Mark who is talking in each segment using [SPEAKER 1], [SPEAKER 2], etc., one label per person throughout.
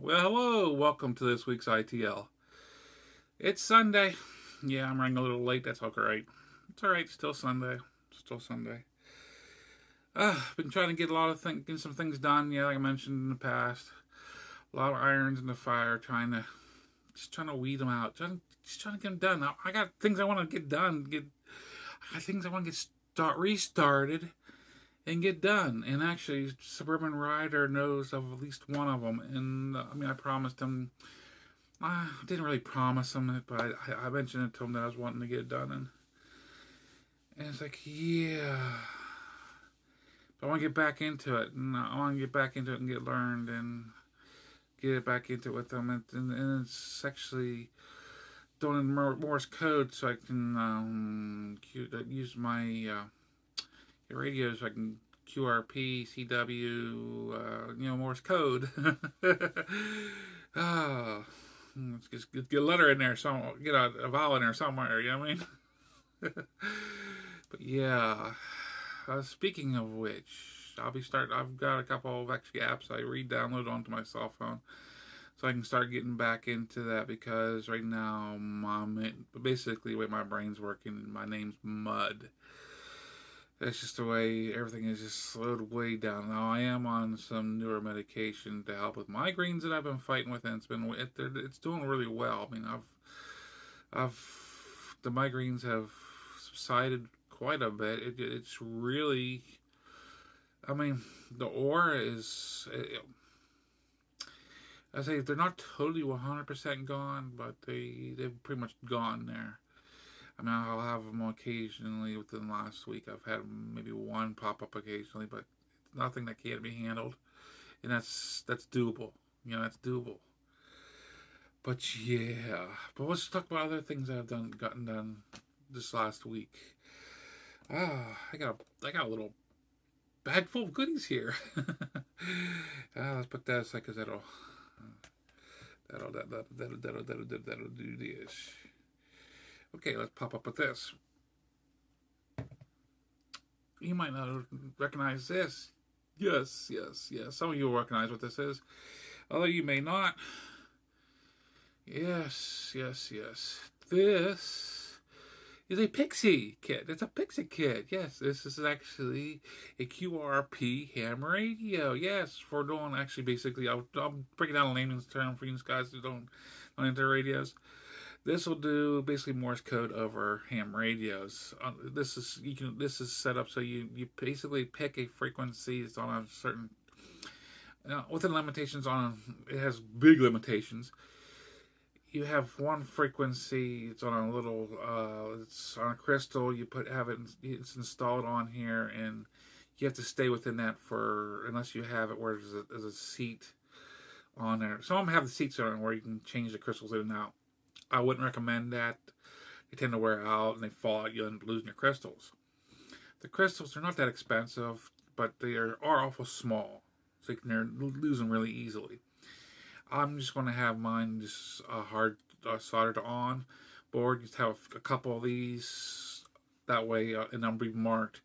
[SPEAKER 1] Well, hello. Welcome to this week's ITL. It's Sunday. Yeah, I'm running a little late. That's alright. It's alright. Still Sunday. Still Sunday. Been trying to get get some things done. Yeah, like I mentioned in the past. A lot of irons in the fire. Just trying to weed them out. Just trying to get them done. I got things I want to get done. I got things I want to restarted and get done. And actually, Suburban Rider knows of at least one of them. And I promised him. I didn't really promise him it, but I mentioned it to him that I was wanting to get it done. And it's like, yeah. But I want to get back into it. And I want to get back into it and get learned and get it back into it with them. And it's actually doing in Morse code so I can use my radio so I can QRP, CW, Morse code. Oh, let's just get a letter in there, get a vowel in there somewhere. You know what I mean? But yeah. Speaking of which, I've got a couple of extra apps I re-download onto my cell phone, so I can start getting back into that because right now, basically the way my brain's working, my name's Mud. That's just the way everything is just slowed way down. Now I am on some newer medication to help with migraines that I've been fighting with, and it's doing really well. The migraines have subsided quite a bit. It's really, the aura is. I say they're not totally 100% gone, but they've pretty much gone there. I'll have them occasionally within the last week. I've had maybe one pop up occasionally, but nothing that can't be handled, and that's doable. That's doable. But yeah, let's talk about other things I've gotten done this last week. I got a little bag full of goodies here. Let's put that aside because that'll do this. Okay, let's pop up with this. You might not recognize this. Yes. Some of you will recognize what this is. Although you may not. Yes. This is a Pixie Kit. It's a Pixie Kit. Yes, this is actually a QRP ham radio. Yes, for doing actually basically, I'll break it down in layman's term for you guys who don't into radios. This will do basically Morse code over ham radios. This is set up so you basically pick a frequency. It's on a certain within limitations on it has big limitations. You have one frequency. It's on a little. It's on a crystal. It's installed on here, and you have to stay within that unless you have it where there's a seat on there. Some of them have the seats on where you can change the crystals in and out. I wouldn't recommend that. They tend to wear out and they fall out. You end up losing your crystals. The crystals are not that expensive, but they are awful small, so you can lose them really easily. I'm just going to have mine just hard soldered on board. Just have a couple of these that way, and they'll be marked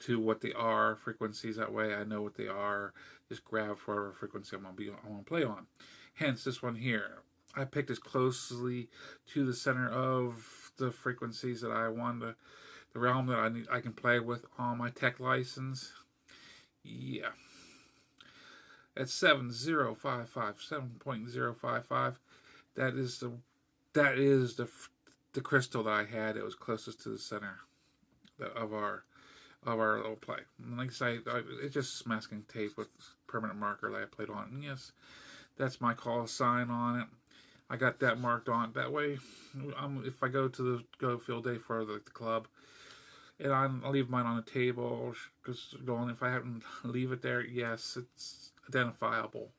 [SPEAKER 1] to what they are frequencies. That way, I know what they are. Just grab whatever frequency I'm going to play on. Hence, this one here. I picked as closely to the center of the frequencies that I want the realm that I can play with on my tech license. Yeah. At 7.055. That is the crystal that I had. It was closest to the center of our little play. And like I say, it's just masking tape with permanent marker that I played on. And yes, that's my call sign on it. I got that marked on. That way, if I go to the go field day for the club, and I'll leave mine on the table, because if I happen to leave it there, yes, it's identifiable.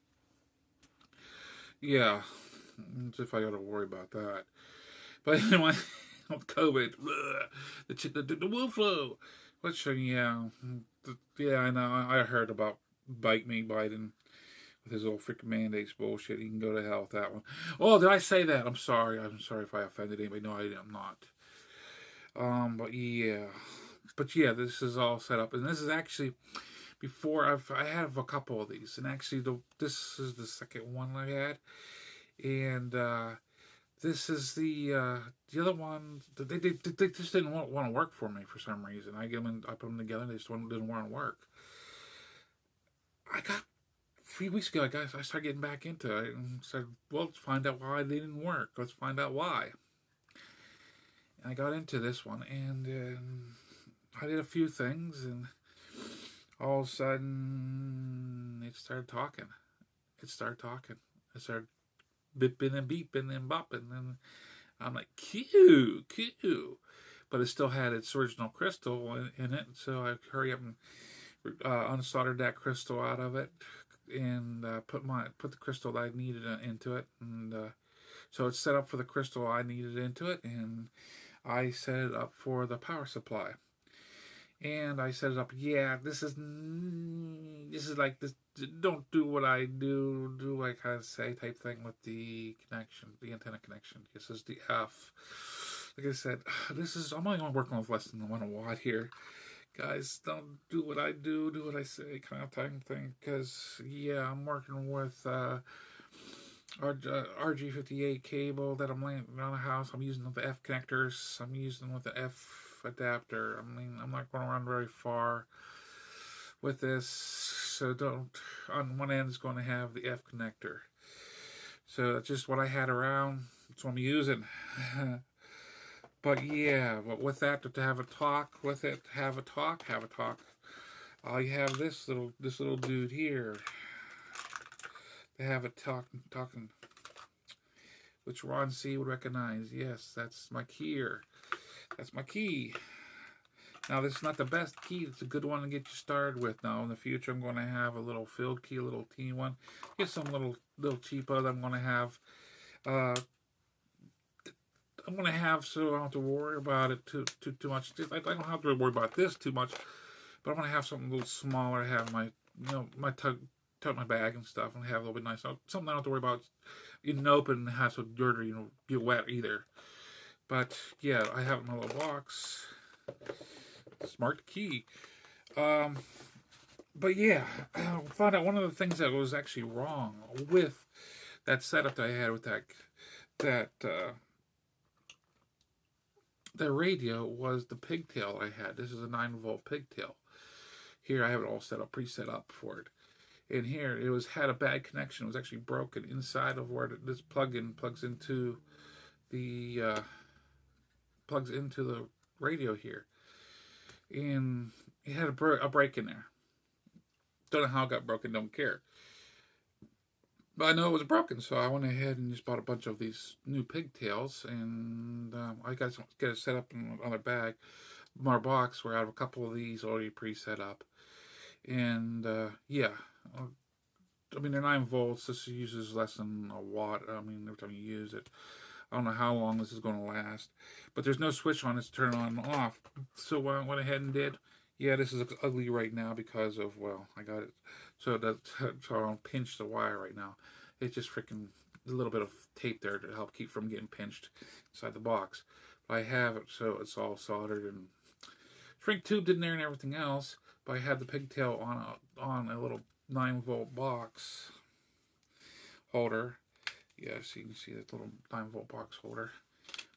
[SPEAKER 1] Yeah, as if I got to worry about that. But anyway, with COVID, the wolf flu. Which, yeah, I know. I heard about Biden with his old freaking mandates bullshit. He can go to hell with that one. Oh, did I say that? I'm sorry. I'm sorry if I offended anybody. No, I'm not. But yeah, this is all set up, and this is actually before. I have a couple of these, and actually this is the second one I had, and this is the other one. They just didn't want to work for me for some reason. I put them together, and they just didn't want to work. I got a few weeks ago. I started getting back into it and said, "Well, let's find out why they didn't work. Let's find out why." And I got into this one, and I did a few things, and all of a sudden, it started talking. It started talking. It started bipping and beeping and bopping, and I'm like, cute, cute. But it still had its original crystal in it, so I hurry up and unsoldered that crystal out of it, and put the crystal that I needed into it, and so it's set up for the crystal I needed into it, and I set it up for the power supply. And I set it up. Yeah, this is like this. Don't do what I do. Do like I say type thing with the connection, the antenna connection. This is the F. Like I said, I'm only working with less than 1 watt here, guys. Don't do what I do. Do what I say, kind of thing. Because yeah, I'm working with RG58 cable that I'm laying around the house. I'm using the F connectors. I'm using with the F adapter. I mean, I'm not going around very far with this, so don't. On one end is going to have the F connector, so that's just what I had around. That's what I'm using. But yeah, but with that, to have a talk with it, have a talk. You have this little dude here to have a talking, which Ron C would recognize. Yes, that's my key here. That's my key. Now, this is not the best key. It's a good one to get you started with. Now, in the future, I'm going to have a little field key, a little teeny one. Get some little cheapo that I'm going to have. I'm going to have so I don't have to worry about it too much. I don't have to worry about this too much, but I'm going to have something a little smaller. Have my my tug my bag and stuff, and have a little bit nice. Something I don't have to worry about in open and have so dirty, be wet either. But yeah, I have it in my little box. Smart key. But yeah, I found out one of the things that was actually wrong with that setup that I had with that radio was the pigtail I had. This is a 9-volt pigtail. Here I have it all set up, pre-set up for it. And here it had a bad connection. It was actually broken inside of where this plug-in plugs into the radio here, and it had a break in there. Don't know how it got broken. Don't care. But I know it was broken, so I went ahead and just bought a bunch of these new pigtails, and I got to get it set up in another bag, my box, where I have a couple of these already pre-set up, and yeah. I mean, they're 9 volts. This uses less than a watt. I mean, every time you use it. I don't know how long this is going to last. But there's no switch on it to turn on and off. So what I went ahead and did, yeah, this is ugly right now because of, well, I got it. So I don't pinch the wire right now. It's just freaking a little bit of tape there to help keep from getting pinched inside the box. But I have it so it's all soldered and shrink tubed in there and everything else. But I had the pigtail on a little 9-volt box holder. Yes, you can see that little 9-volt box holder.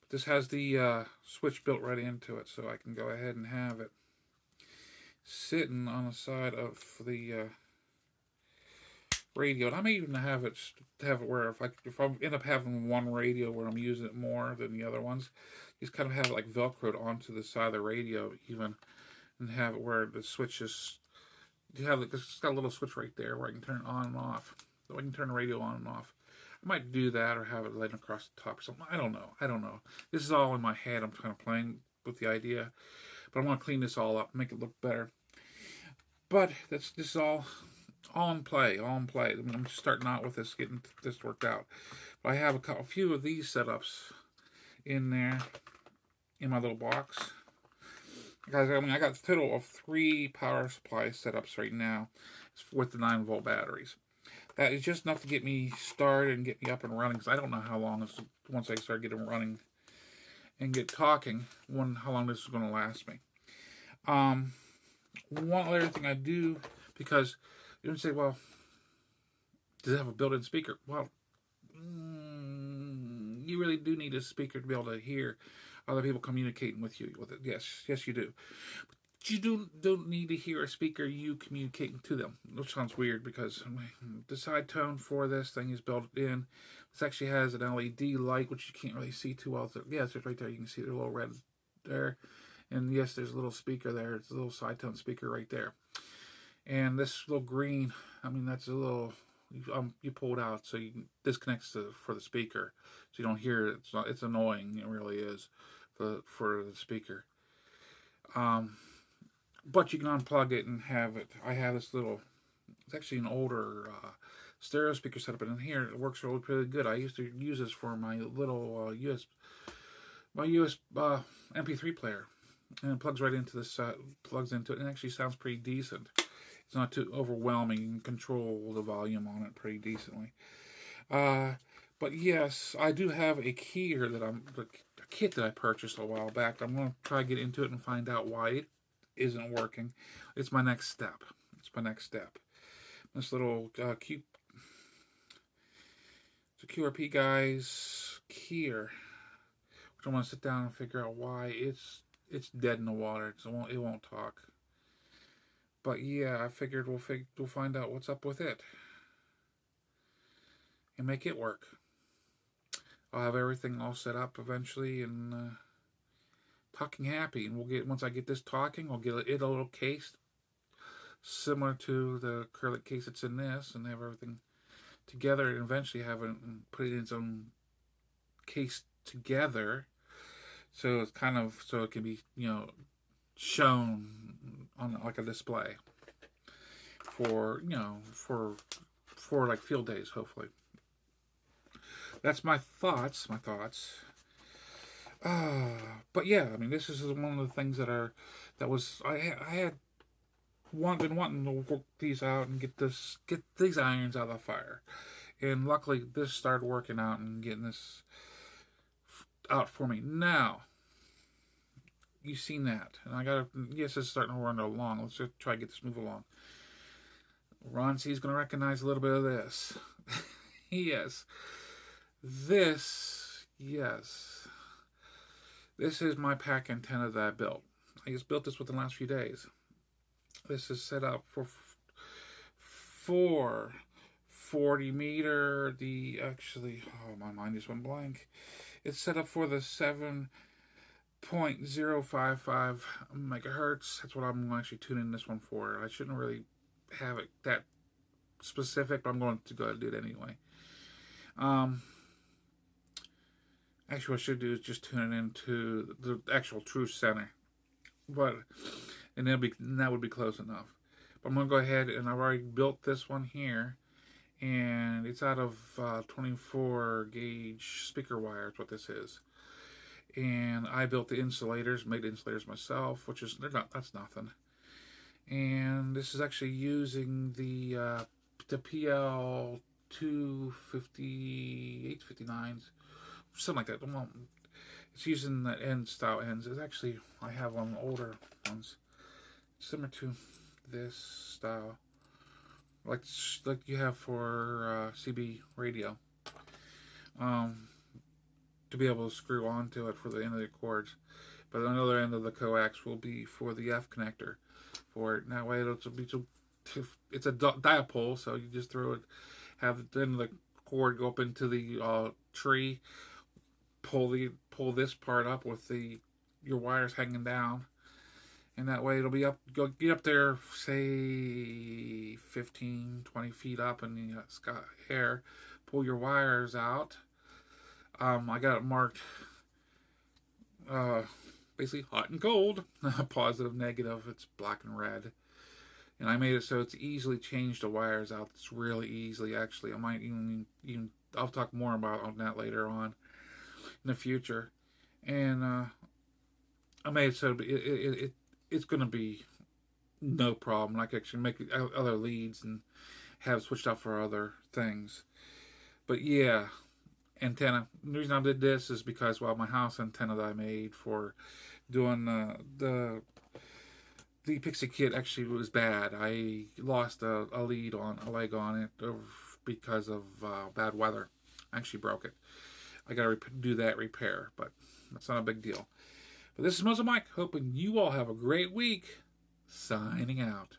[SPEAKER 1] But this has the switch built right into it, so I can go ahead and have it sitting on the side of the radio. And I may even have it where if I end up having one radio where I'm using it more than the other ones, just kind of have it like Velcroed onto the side of the radio even, and have it where the switch is. It's got a little switch right there where I can turn it on and off. So I can turn the radio on and off. I might do that or have it laid across the top or something. I don't know. This is all in my head. I'm kind of playing with the idea. But I want to clean this all up, make it look better. But this is all in play. I'm just starting out with this, getting this worked out. But I have a few of these setups in there in my little box. Guys, I mean, I got a total of 3 power supply setups right now with the 9-volt batteries. That is just enough to get me started and get me up and running, because I don't know how long once I start getting running and get talking, how long this is going to last me. One other thing I do, because you would say, well, does it have a built-in speaker? Well, you really do need a speaker to be able to hear other people communicating with you with it. Yes, yes, you do. But you don't need to hear a speaker you communicating to them, which sounds weird because the side tone for this thing is built in. This actually has an LED light, which you can't really see too well. Yes, it's right there. You can see the little red there. And yes, there's a little speaker there. It's a little side tone speaker right there. And this little green, I mean, that's a little, you pull it out so you can disconnect for the speaker. So you don't hear it. It's annoying. It really is for the speaker. But you can unplug it and have it. I have this little, it's actually an older stereo speaker setup in here. It works really good. I used to use this for my little US MP3 player. And it plugs right into this, plugs into it, and it actually sounds pretty decent. It's not too overwhelming. You can control the volume on it pretty decently. But yes, I do have a key here that a kit that I purchased a while back. I'm going to try to get into it and find out why it isn't working. It's my next step. It's my next step. This little it's a QRP guy's keyer, which I want to sit down and figure out why it's dead in the water. It won't talk. But yeah, I figured we'll find out what's up with it and make it work. I'll have everything all set up eventually and talking happy. And once I get this talking, I'll get it a little case similar to the acrylic case that's in this, and have everything together, and eventually have it and put it in its own case together. So it's kind of, so it can be, shown on like a display for, for like field days, hopefully. That's my thoughts. But yeah, I mean, this is one of the things I had been wanting to work these out and get these irons out of the fire, and luckily this started working out and getting this out for me. Now, you've seen that, and yes, it's starting to run along. Let's just try to get this move along. Ron C is going to recognize a little bit of this. Yes. This is my pack antenna that I built. I just built this within the last few days. This is set up for 40 meter. My mind just went blank. It's set up for the 7.055 megahertz. That's what I'm actually tuning this one for. I shouldn't really have it that specific, but I'm going to go ahead and do it anyway. Actually, what I should do is just tune it into the actual true center, and that would be close enough. But I'm gonna go ahead, and I've already built this one here, and it's out of 24 gauge speaker wire. Is what this is, and I built the insulators, made the insulators myself, that's nothing. And this is actually using the PL 258, 59s. Something like that. Well, it's using the end style ends. It's actually, I have one older ones similar to this style, like you have for CB radio, to be able to screw onto it for the end of the cords. But another end of the coax will be for the F connector for it. And that way it's a dipole, so you just throw it, have the end of the cord go up into the tree. Pull this part up with your wires hanging down, and that way it'll be get up there, say 15-20 feet up in the air. Pull your wires out. I got it marked basically hot and cold, positive, negative. It's black and red, and I made it so it's easily changed the wires out. It's really easily, actually. I might even I'll talk more about that later on in the future. And I made it so it's going to be no problem. I can actually make other leads and have switched out for other things. But yeah, antenna. The reason I did this is because, well, my house antenna that I made for doing the the Pixie Kit actually was bad. I lost a leg on it because of bad weather. I actually broke it. I got to do that repair, but that's not a big deal. But this is Mike, hoping you all have a great week. Signing out.